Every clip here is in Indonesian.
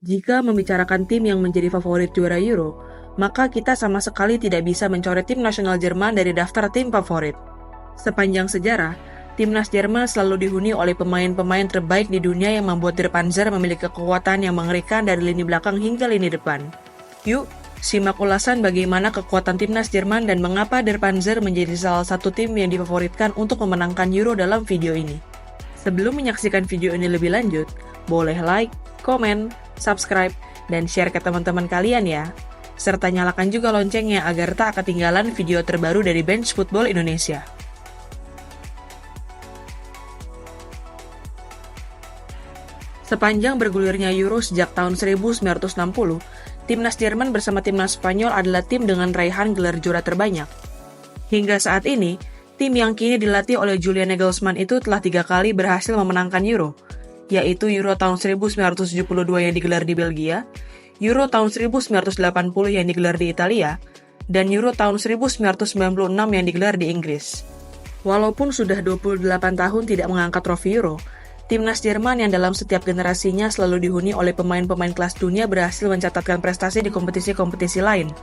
Jika membicarakan tim yang menjadi favorit juara Euro, maka kita sama sekali tidak bisa mencoret tim nasional Jerman dari daftar tim favorit. Sepanjang sejarah, timnas Jerman selalu dihuni oleh pemain-pemain terbaik di dunia yang membuat Der Panzer memiliki kekuatan yang mengerikan dari lini belakang hingga lini depan. Yuk, simak ulasan bagaimana kekuatan timnas Jerman dan mengapa Der Panzer menjadi salah satu tim yang difavoritkan untuk memenangkan Euro dalam video ini. Sebelum menyaksikan video ini lebih lanjut, boleh like, komen, subscribe, dan share ke teman-teman kalian ya. Serta nyalakan juga loncengnya agar tak ketinggalan video terbaru dari Bench Football Indonesia. Sepanjang bergulirnya Euro sejak tahun 1960, timnas Jerman bersama timnas Spanyol adalah tim dengan raihan gelar juara terbanyak. Hingga saat ini, tim yang kini dilatih oleh Julian Nagelsmann itu telah 3 kali berhasil memenangkan Euro, yaitu Euro tahun 1972 yang digelar di Belgia, Euro tahun 1980 yang digelar di Italia, dan Euro tahun 1996 yang digelar di Inggris. Walaupun sudah 28 tahun tidak mengangkat trofi Euro, timnas Jerman yang dalam setiap generasinya selalu dihuni oleh pemain-pemain kelas dunia berhasil mencatatkan prestasi di kompetisi-kompetisi lain,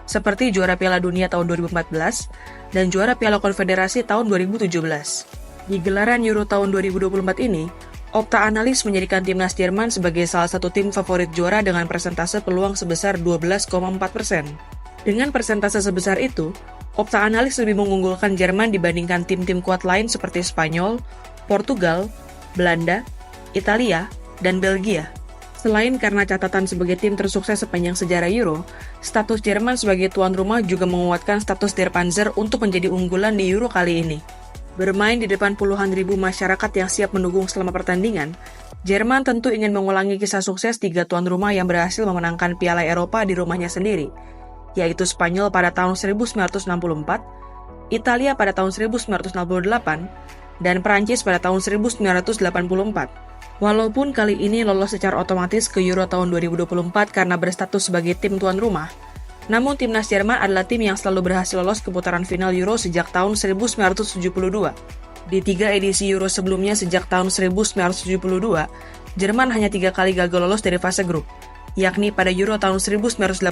seperti juara Piala Dunia tahun 2014 dan juara Piala Konfederasi tahun 2017. Di gelaran Euro tahun 2024 ini, Opta Analis menjadikan timnas Jerman sebagai salah satu tim favorit juara dengan persentase peluang sebesar 12,4%. Dengan persentase sebesar itu, Opta Analis lebih mengunggulkan Jerman dibandingkan tim-tim kuat lain seperti Spanyol, Portugal, Belanda, Italia, dan Belgia. Selain karena catatan sebagai tim tersukses sepanjang sejarah Euro, status Jerman sebagai tuan rumah juga menguatkan status Der Panzer untuk menjadi unggulan di Euro kali ini. Bermain di depan puluhan ribu masyarakat yang siap mendukung selama pertandingan, Jerman tentu ingin mengulangi kisah sukses 3 tuan rumah yang berhasil memenangkan Piala Eropa di rumahnya sendiri, yaitu Spanyol pada tahun 1964, Italia pada tahun 1968, dan Prancis pada tahun 1984. Walaupun kali ini lolos secara otomatis ke Euro tahun 2024 karena berstatus sebagai tim tuan rumah, namun timnas Jerman adalah tim yang selalu berhasil lolos ke putaran final Euro sejak tahun 1972. Di 3 edisi Euro sebelumnya sejak tahun 1972, Jerman hanya 3 kali gagal lolos dari fase grup, yakni pada Euro tahun 1984,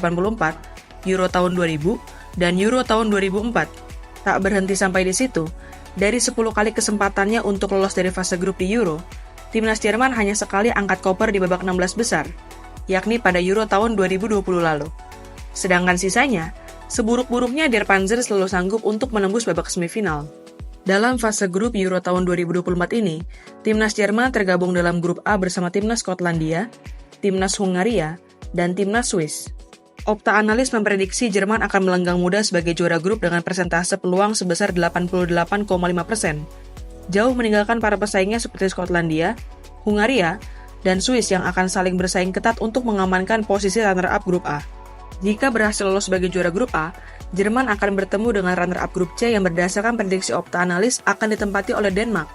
Euro tahun 2000, dan Euro tahun 2004. Tak berhenti sampai di situ, dari 10 kali kesempatannya untuk lolos dari fase grup di Euro, timnas Jerman hanya sekali angkat koper di babak 16 besar, yakni pada Euro tahun 2020 lalu. Sedangkan sisanya, seburuk-buruknya Der Panzer selalu sanggup untuk menembus babak semifinal. Dalam fase grup Euro tahun 2024 ini, timnas Jerman tergabung dalam grup A bersama timnas Skotlandia, timnas Hungaria, dan timnas Swiss. Opta Analis memprediksi Jerman akan melenggang mudah sebagai juara grup dengan persentase peluang sebesar 88,5%, jauh meninggalkan para pesaingnya seperti Skotlandia, Hungaria, dan Swiss yang akan saling bersaing ketat untuk mengamankan posisi runner-up grup A. Jika berhasil lolos sebagai juara grup A, Jerman akan bertemu dengan runner-up grup C yang berdasarkan prediksi Opta Analis akan ditempati oleh Denmark.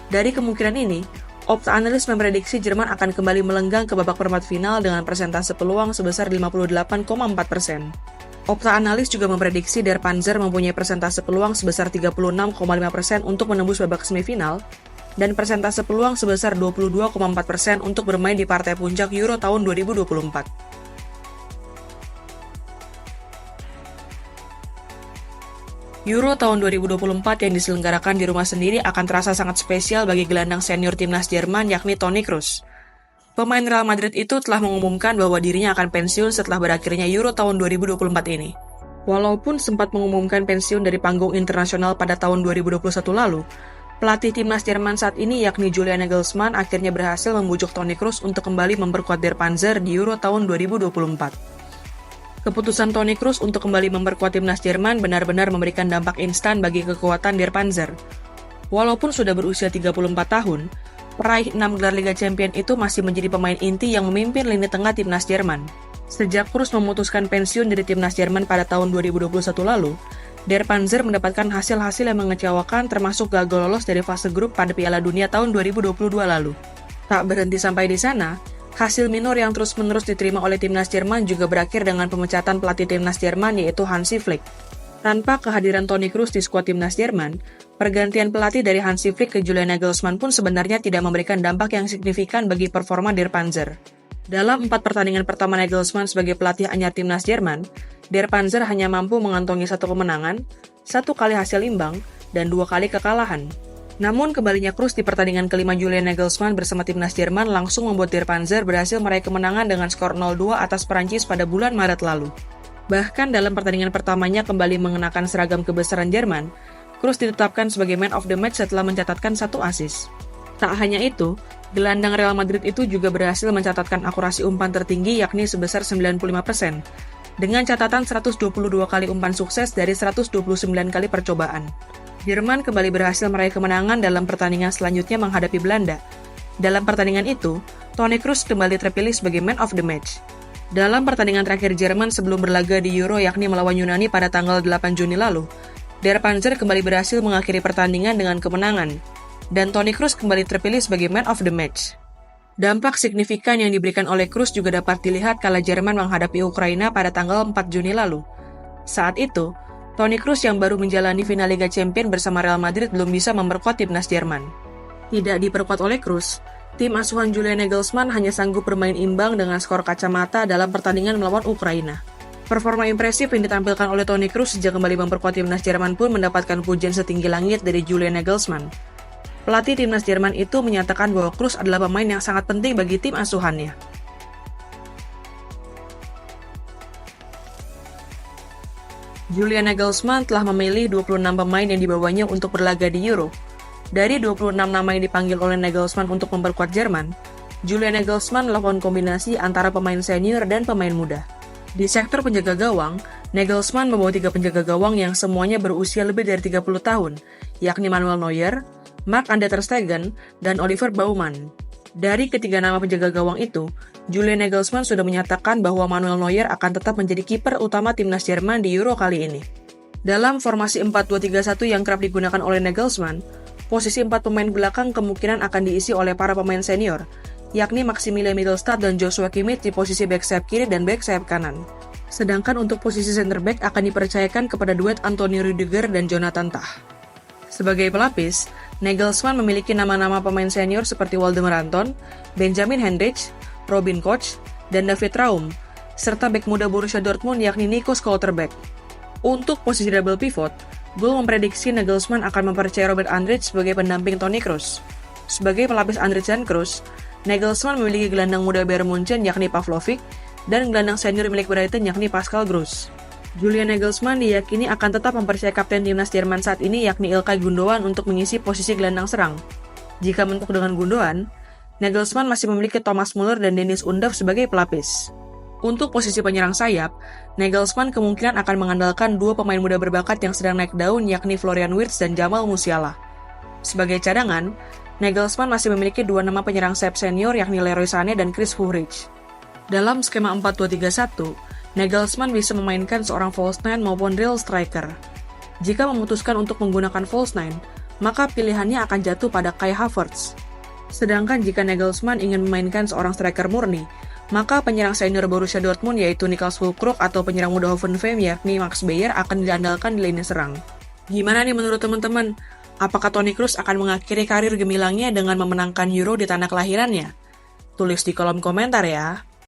Dari kemungkinan ini, Opta Analis memprediksi Jerman akan kembali melenggang ke babak perempat final dengan persentase peluang sebesar 58,4%. Opta Analis juga memprediksi Der Panzer mempunyai persentase peluang sebesar 36,5% untuk menembus babak semifinal dan persentase peluang sebesar 22,4% untuk bermain di partai puncak Euro tahun 2024. Euro tahun 2024 yang diselenggarakan di rumah sendiri akan terasa sangat spesial bagi gelandang senior timnas Jerman yakni Toni Kroos. Pemain Real Madrid itu telah mengumumkan bahwa dirinya akan pensiun setelah berakhirnya Euro tahun 2024 ini. Walaupun sempat mengumumkan pensiun dari panggung internasional pada tahun 2021 lalu, pelatih timnas Jerman saat ini yakni Julian Nagelsmann akhirnya berhasil membujuk Toni Kroos untuk kembali memperkuat Der Panzer di Euro tahun 2024. Keputusan Toni Kroos untuk kembali memperkuat timnas Jerman benar-benar memberikan dampak instan bagi kekuatan Der Panzer. Walaupun sudah berusia 34 tahun, peraih 6 gelar Liga Champions itu masih menjadi pemain inti yang memimpin lini tengah timnas Jerman. Sejak Kroos memutuskan pensiun dari timnas Jerman pada tahun 2021 lalu, Der Panzer mendapatkan hasil-hasil yang mengecewakan termasuk gagal lolos dari fase grup pada Piala Dunia tahun 2022 lalu. Tak berhenti sampai di sana, hasil minor yang terus-menerus diterima oleh timnas Jerman juga berakhir dengan pemecatan pelatih timnas Jerman yaitu Hansi Flick. Tanpa kehadiran Toni Kroos di skuad timnas Jerman, pergantian pelatih dari Hansi Flick ke Julian Nagelsmann pun sebenarnya tidak memberikan dampak yang signifikan bagi performa Der Panzer. Dalam 4 pertandingan pertama Nagelsmann sebagai pelatih anyar timnas Jerman, Der Panzer hanya mampu mengantongi 1 kemenangan, 1 kali hasil imbang, dan 2 kali kekalahan. Namun kembalinya Kruse di pertandingan kelima Julian Nagelsmann bersama timnas Jerman langsung membuat Der Panzer berhasil meraih kemenangan dengan skor 0-2 atas Perancis pada bulan Maret lalu. Bahkan dalam pertandingan pertamanya kembali mengenakan seragam kebesaran Jerman, Kruse ditetapkan sebagai man of the match setelah mencatatkan 1 assist. Tak hanya itu, gelandang Real Madrid itu juga berhasil mencatatkan akurasi umpan tertinggi yakni sebesar 95%, dengan catatan 122 kali umpan sukses dari 129 kali percobaan. Jerman kembali berhasil meraih kemenangan dalam pertandingan selanjutnya menghadapi Belanda. Dalam pertandingan itu, Toni Kroos kembali terpilih sebagai man of the match. Dalam pertandingan terakhir Jerman sebelum berlaga di Euro yakni melawan Yunani pada tanggal 8 Juni lalu, Der Panzer kembali berhasil mengakhiri pertandingan dengan kemenangan, dan Toni Kroos kembali terpilih sebagai man of the match. Dampak signifikan yang diberikan oleh Kroos juga dapat dilihat kala Jerman menghadapi Ukraina pada tanggal 4 Juni lalu. Saat itu, Toni Kroos yang baru menjalani final Liga Champions bersama Real Madrid belum bisa memperkuat timnas Jerman. Tidak diperkuat oleh Kroos, tim asuhan Julian Nagelsmann hanya sanggup bermain imbang dengan skor kacamata dalam pertandingan melawan Ukraina. Performa impresif yang ditampilkan oleh Toni Kroos sejak kembali memperkuat timnas Jerman pun mendapatkan pujian setinggi langit dari Julian Nagelsmann. Pelatih timnas Jerman itu menyatakan bahwa Kroos adalah pemain yang sangat penting bagi tim asuhannya. Julian Nagelsmann telah memilih 26 pemain yang dibawanya untuk berlaga di Euro. Dari 26 nama yang dipanggil oleh Nagelsmann untuk memperkuat Jerman, Julian Nagelsmann melakukan kombinasi antara pemain senior dan pemain muda. Di sektor penjaga gawang, Nagelsmann membawa 3 penjaga gawang yang semuanya berusia lebih dari 30 tahun, yakni Manuel Neuer, Marc-Andre ter Stegen, dan Oliver Baumann. Dari ketiga nama penjaga gawang itu, Julian Nagelsmann sudah menyatakan bahwa Manuel Neuer akan tetap menjadi kiper utama timnas Jerman di Euro kali ini. Dalam formasi 4-2-3-1 yang kerap digunakan oleh Nagelsmann, posisi 4 pemain belakang kemungkinan akan diisi oleh para pemain senior, yakni Maximilian Mittelstadt dan Joshua Kimmich di posisi back sayap kiri dan back sayap kanan. Sedangkan untuk posisi center back akan dipercayakan kepada duet Antonio Rudiger dan Jonathan Tah. Sebagai pelapis, Nagelsmann memiliki nama-nama pemain senior seperti Waldemar Anton, Benjamin Henrich, Robin Koch, dan David Raum, serta bek muda Borussia Dortmund yakni Nico Schlotterbeck. Untuk posisi double pivot, Goal memprediksi Nagelsmann akan mempercayai Robert Andrich sebagai pendamping Toni Kroos. Sebagai pelapis Andrich dan Kroos, Nagelsmann memiliki gelandang muda Bayern Munchen yakni Pavlovic, dan gelandang senior milik Brighton yakni Pascal Gross. Julian Nagelsmann diyakini akan tetap mempercayai kapten timnas Jerman saat ini yakni Ilkay Gundogan untuk mengisi posisi gelandang serang. Jika mentok dengan Gundogan, Nagelsmann masih memiliki Thomas Müller dan Dennis Undav sebagai pelapis. Untuk posisi penyerang sayap, Nagelsmann kemungkinan akan mengandalkan 2 pemain muda berbakat yang sedang naik daun yakni Florian Wirtz dan Jamal Musiala. Sebagai cadangan, Nagelsmann masih memiliki 2 nama penyerang sayap senior yakni Leroy Sané dan Chris Führich. Dalam skema 4-2-3-1, Nagelsmann bisa memainkan seorang false nine maupun real striker. Jika memutuskan untuk menggunakan false nine, maka pilihannya akan jatuh pada Kai Havertz. Sedangkan jika Nagelsmann ingin memainkan seorang striker murni, maka penyerang senior Borussia Dortmund yaitu Niklas Füllkrug atau penyerang muda Hoffenheim yakni Max Bayer akan diandalkan di lini serang. Gimana nih menurut teman-teman? Apakah Toni Kroos akan mengakhiri karir gemilangnya dengan memenangkan Euro di tanah kelahirannya? Tulis di kolom komentar ya.